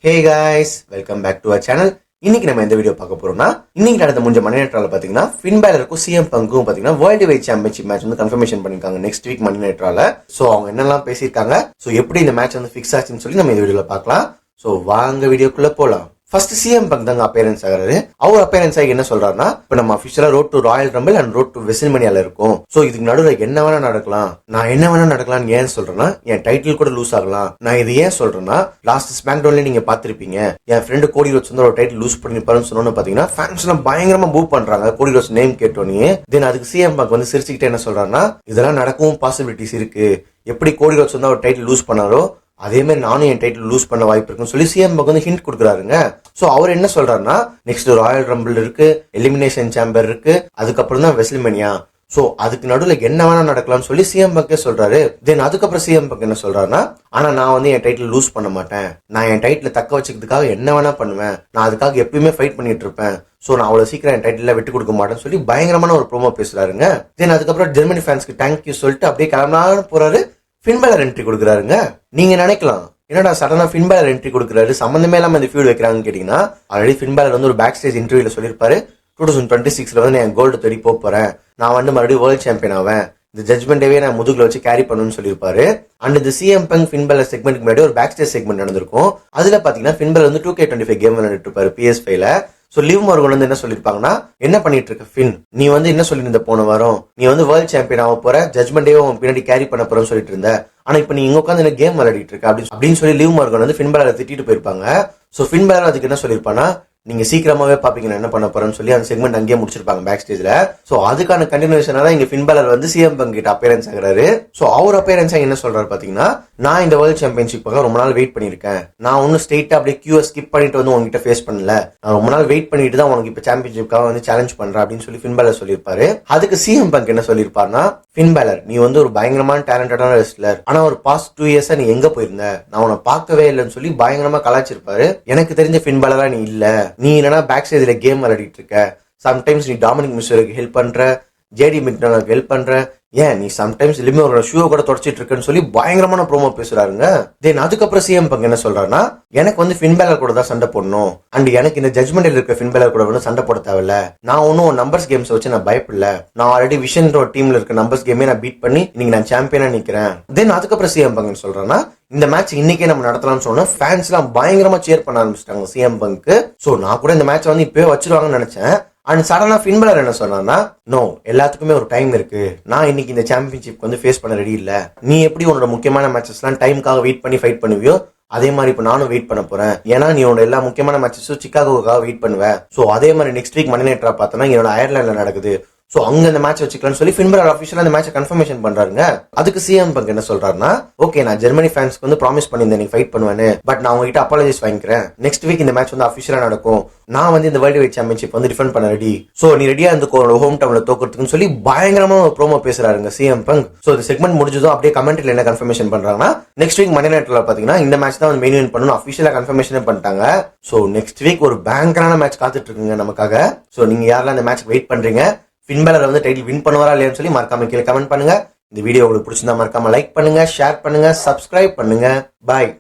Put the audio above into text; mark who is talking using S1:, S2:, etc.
S1: Hey guys, welcome back to our channel. இன்னைக்கு நம்ம இந்த வீடியோ பார்க்க போறோம்னா இன்னைக்கு நடந்த முடிஞ்ச மணி நேரத்தால பாத்தீங்கன்னா ஃபின் பேலருக்கும் சிஎம் பங்கும் பாத்தீங்கன்னா வேர்ல்டு வைட் சாம்பியன்ஷிப் மேட்ச் வந்து கன்ஃபர்மேஷன் பண்ணிருக்காங்க நெக்ஸ்ட் வீக் மணி நேரத்தால. சோ அவங்க என்னெல்லாம் பேசியிருக்காங்க, சோ எப்படி இந்த மேட்ச் வந்து ஃபிக்ஸ் ஆச்சுன்னு சொல்லி நம்ம இந்த வீடியோல பார்க்கலாம். சோ வாங்க வீடியோக்குள்ள போலாம். ஃபர்ஸ்ட் சிஎம் பங்க் தாங்க அப்பேரன்ஸ் ஆகிறாரு. அவர் அப்பேரன்ஸ் ஆகி என்ன சொல்றாருன்னா, இப்ப நம்ம அபிஷியலா road to Royal Rumble and road to வெசில்மனியால இருக்கும். சோ இதுக்கு நடுவுல என்ன வேணா நடக்கலாம். நான் என்ன வேணா நடக்கலாம்னு ஏன் சொல்றேன்னா, என் டைட்டில் கூட லூஸ் ஆகலாம். நான் இது ஏன் சொல்றேன்னா, லாஸ்ட் ஸ்மாக் டவுன்ல நீங்க பாத்திருப்பீங்க, என் ஃப்ரெண்டு கோடி ரோட்ஸ் வந்து ஒரு டைட்டில் லூஸ் பண்ணிருப்பாருன்னு சொன்னோன்னு பாத்தீங்கன்னா ஃபேன்ஸ் எல்லாம் பயங்கரமா பூ பண்றாங்க கோடி ரோட்ஸ் நேம் கேட்டோன்னே. தென் அதுக்கு சிஎம் பங்க் வந்து சிரிச்சுக்கிட்டே என்ன சொல்றாருன்னா, இதெல்லாம் நடக்கவும் பாசிபிலிட்டிஸ் இருக்கு. எப்படி கோடி ரோட்ஸ் வந்து ஒரு டைட்டில் லூஸ் பண்ணாரோ அதே மாதிரி நானும் என் டைட்டில் லூஸ் பண்ண வாய்ப்பு இருக்குன்னு சொல்லி சிஎம் பங்க் வந்து ஹிண்ட் கொடுக்குறாருங்க. சோ அவர் என்ன சொல்றாருன்னா, நெக்ஸ்ட் ராயல் ரம்பிள் இருக்கு, எலிமினேஷன் சேம்பர் இருக்கு, அதுக்கப்புறம் தான் வெஸ்லிமேனியா. சோ அதுக்கு நடுவுல என்ன வேணா நடக்கலாம்னு சொல்லி சிஎம் பங்கே சொல்றாரு. தென் அதுக்கப்புறம் சிஎம் பங்க் என்ன சொல்றாருன்னா, ஆனா நான் வந்து என் டைட்டில் லூஸ் பண்ண மாட்டேன். நான் என் டைட்டில் தக்க வச்சுக்கிறதுக்காக என்ன வேணா பண்ணுவேன். நான் அதுக்காக எப்பயுமே ஃபைட் பண்ணிட்டு இருப்பேன். சோ நான் அவ்வளவு சீக்கிரம் என் டைட்டில் விட்டு கொடுக்க மாட்டேன்னு சொல்லி பயங்கரமான ஒரு ப்ரோமோ பேசுறாருங்க. தென் அதுக்கப்புறம் ஜெர்மனி ஃபேன்ஸ்க்கு தேங்க்யூ சொல்லிட்டு அப்படியே கிளம்பலான்னு போறாரு. ஃபின் பேலர் என்ட்ரி கொடுக்குறாருங்க. நீங்க நினைக்கலாம், என்னடா சடனா ஃபின் பேலர் என்ட்ரி கொடுக்குறாரு, சம்பந்தமே இல்லாம இந்த ஃபீல்டு வைக்கிறாங்கன்னு கேட்டீங்கன்னா, ஆல்ரெடி ஃபின் பேலர் வந்து ஒரு பேக் ஸ்டேஜ் இன்டர்வியூல சொல்லியிருப்பாரு, 2026 வந்து என் கோல்டு தேடி போறேன், நான் வந்து மறுபடியும் வேர்ல்ட் சாம்பியன் ஆவேன், இந்த ஜட்மெண்டே நான் முதுகுல வச்சு கேரி பண்ணணும்னு சொல்லியிருப்பாரு. அண்ட் இந்த சிஎம் பங்க் ஃபின் பேலர் செக்மெண்ட்க்கு முன்னாடி ஒரு பேக் ஸ்டேஜ் செக்மெண்ட் நடந்திருக்கும். அதுல பாத்தீங்கன்னா ஃபின் பேலர் வந்து 2K25 கேம் விளையாடிட்டு இருப்பாரு PS5ல. சோ லிவ் மார்கன் வந்து என்ன சொல்லிருப்பாங்கன்னா, என்ன பண்ணிட்டு இருக்க ஃபின், நீ வந்து என்ன சொல்லியிருந்த போன வாரம், நீ வந்து வேர்ல்ட் சாம்பியன் ஆக போற, ஜட்மெண்டே உன் பின்னாடி கேரி பண்ண போறன்னு சொல்லிட்டு இருந்த, ஆனா இப்ப நீ இங்க உட்காந்து கேம் விளையாடிட்டு இருக்க அப்படின்னு சொல்லி லிவ் மார்கன் வந்து ஃபின் பேலரை திட்டிட்டு போயிருப்பாங்க. சோ ஃபின் பேலர் அதுக்கு என்ன சொல்லிருப்பானா, நீங்க சீக்கிரமாவே பாப்பீங்க நான் என்ன பண்ண போறேன்னு சொல்லி அந்த செக்மெண்ட் அங்கேயே முடிச்சிருப்பாங்க பேக் ஸ்டேஜ்ல. சோ அதுக்கான கண்டினியூஷனா தான் இங்க ஃபின் பேலர் வந்து சிஎம் பங்க் கிட்ட அப்பேரன்ஸ் ஆகிறாரு. சோ அவர் அப்பேரன்ஸ் என்ன சொல்றாரு பாத்தீங்கன்னா, நான் இந்த வேர்ல்ட் சாம்பியன்ஷிப்காக ரொம்ப நாள் வெயிட் பண்ணிருக்கேன். நான் ஒன்னும் ஸ்ட்ரெயிட்டா அப்படியே கியூ ஸ்கிப் பண்ணிட்டு வந்து உங்ககிட்ட ஃபேஸ் பண்ணல. நான் ரொம்ப நாள் வெயிட் பண்ணிட்டு தான் உனக்கு இப்ப சாம்பியன்ஷிப்காக வந்து சேலஞ்ச் பண்றேன் அப்படின்னு சொல்லி ஃபின் பேலர் சொல்லியிருப்பாரு. அதுக்கு சிஎம் பங்க் என்ன சொல்லியிருப்பாருன்னா, ஃபின் பேலர் நீ வந்து ஒரு பயங்கரமான டேலண்டடான ரெஸ்லர், ஆனா ஒரு பாஸ்ட் 2 இயர்ஸா நீ எங்க போயிருந்த, நான் உன்னை பார்க்கவே இல்லைன்னு சொல்லி பயங்கரமா கலாச்சிருப்பாரு. எனக்கு தெரிஞ்ச ஃபின் பேலரா நீ இல்ல, நீ என்னன்னா பேக் ஸ்டேஜ்ல கேம் விளையாடிட்டு இருக்க, சம்டைம்ஸ் நீ டாமினிக் மிஸ்டருக்கு ஹெல்ப் பண்ற, ஜேடி மிக்னாலுக்கு ஹெல்ப் பண்ற, ஏன் நீ சம்டைம்ஸ் லிமியோட ஷூ கூட தொடச்சிட்டு இருக்குன்னு சொல்லி பயங்கரமான ப்ரோமோ பேசுறாருங்க. தென் அதுக்கப்புறம் சிஎம் பங்க் என்ன சொல்றாருன்னா, எனக்கு வந்து ஃபின் பேலர் கூட தான் சண்டை போடணும், அண்ட் எனக்கு இந்த ஜட்மெண்ட்ல இருக்க ஃபின் பேலர் கூட வந்து சண்டை போட தேவையில்ல, நான் ஒன்னும் நம்பர்ஸ் கேம்ஸ் வச்சு நான் பயப்படல, நான் ஆல்ரெடி விஷன் டீம்ல இருக்க நம்பர்ஸ் கேமே நான் பீட் பண்ணி இன்னைக்கு நான் சாம்பியனா நிக்கிறேன். தென் அதுக்கப்புறம் சிஎம் பங்க் சொல்றாருன்னா, இந்த மேட்ச் இன்னைக்கே நம்ம நடத்தலாம்னு சொன்னா ஃபேன்ஸ் எல்லாம் பயங்கரமா சேர் பண்ண ஆரம்பிச்சிட்டாங்க சிஎம் பங்க். சோ நான் கூட இந்த மேட்ச் வந்து இப்பவே வச்சிருவாங்கன்னு நினைச்சேன். அண்ட் சடனா ஃபின் பேலர் என்ன சொன்னா, நோ, எல்லாத்துக்குமே ஒரு டைம் இருக்கு, நான் இன்னைக்கு இந்த சாம்பியன்ஷிப் வந்து ஃபேஸ் பண்ண ரெடி இல்ல, நீ எப்படி உன்னோட முக்கியமான மேட்சஸ் எல்லாம் டைமுக்காக வெயிட் பண்ணி ஃபைட் பண்ணுவியோ அதே மாதிரி இப்ப நானும் வெயிட் பண்ண போறேன். ஏன்னா நீ உன்னோட எல்லா முக்கியமான மேட்சஸும் சிக்காகோவுக்காக வெயிட் பண்ணுவேன். சோ அதே மாதிரி நெக்ஸ்ட் வீக் மணி நேரா பார்த்தனா என்னோட அயர்லாண்ட்ல நடக்குது, சோ அங்க இந்த மேட்ச் வச்சுக்கலாம்னு சொல்லி ஃபின் பேலர் ஆஃபீஷியலா இந்த மேட்சை கன்ஃபர்மேஷன் பண்றாருங்க. அதுக்கு சிஎம் பங்க் என்ன சொல்றாருன்னா, ஓகே நான் ஜெர்மனி ஃபேன்ஸ்க்கு வந்து ப்ராமிஸ் பண்ணியிருந்தேன் நீ ஃபைட் பண்ணுவேன்னு, பட் நான் உங்ககிட்ட அப்பாலஜைஸ் வாங்கிக்கிறேன், நெக்ஸ்ட் வீக் இந்த மேட்ச் வந்து அஃபிஷியலா நடக்கும், நான் வந்து இந்த வேர்ல்டு வைட் சாம்பியன்ஷிப் வந்து டிஃபெண்ட் பண்ண ரெடி, சோ நீ ரெடியா இருந்துக்கோ ஹோம் டவுன்ல தோக்குறதுக்குன்னு சொல்லி பயங்கரமா ஒரு ப்ரோமோ பேசுறாருங்க சிஎம் பங்க். சோ இந்த செக்மெண்ட் முடிஞ்சதும் அப்படியே கமெண்ட்ல என்ன கன்ஃபர்மேஷன் பண்றாங்கன்னா, நெக்ஸ்ட் வீக் மணி நேரத்துல பாத்தீங்கன்னா இந்த மேட்ச் தான் வந்து மெயின் இவென்ட் பண்ணணும் அஃபிஷியலா கன்ஃபர்மேஷனே பண்ணிட்டாங்க. சோ நெக்ஸ்ட் வீக் ஒரு பேங்கரான மேட்ச் காத்துட்டு இருக்குங்க நமக்காக. சோ நீங்க யாரெல்லாம் இந்த மேட்ச் வெயிட் பண்றீங்க, ஃபின் பேலர் வந்து டைட்டில் வின் பண்ணுவாரா இல்லையான்னு சொல்லி மறக்காம கீழே கமெண்ட் பண்ணுங்க. இந்த வீடியோ உங்களுக்கு பிடிச்சிருந்தா மறக்காம லைக் பண்ணுங்க, ஷேர் பண்ணுங்க, சப்ஸ்கிரைப் பண்ணுங்க. பாய்.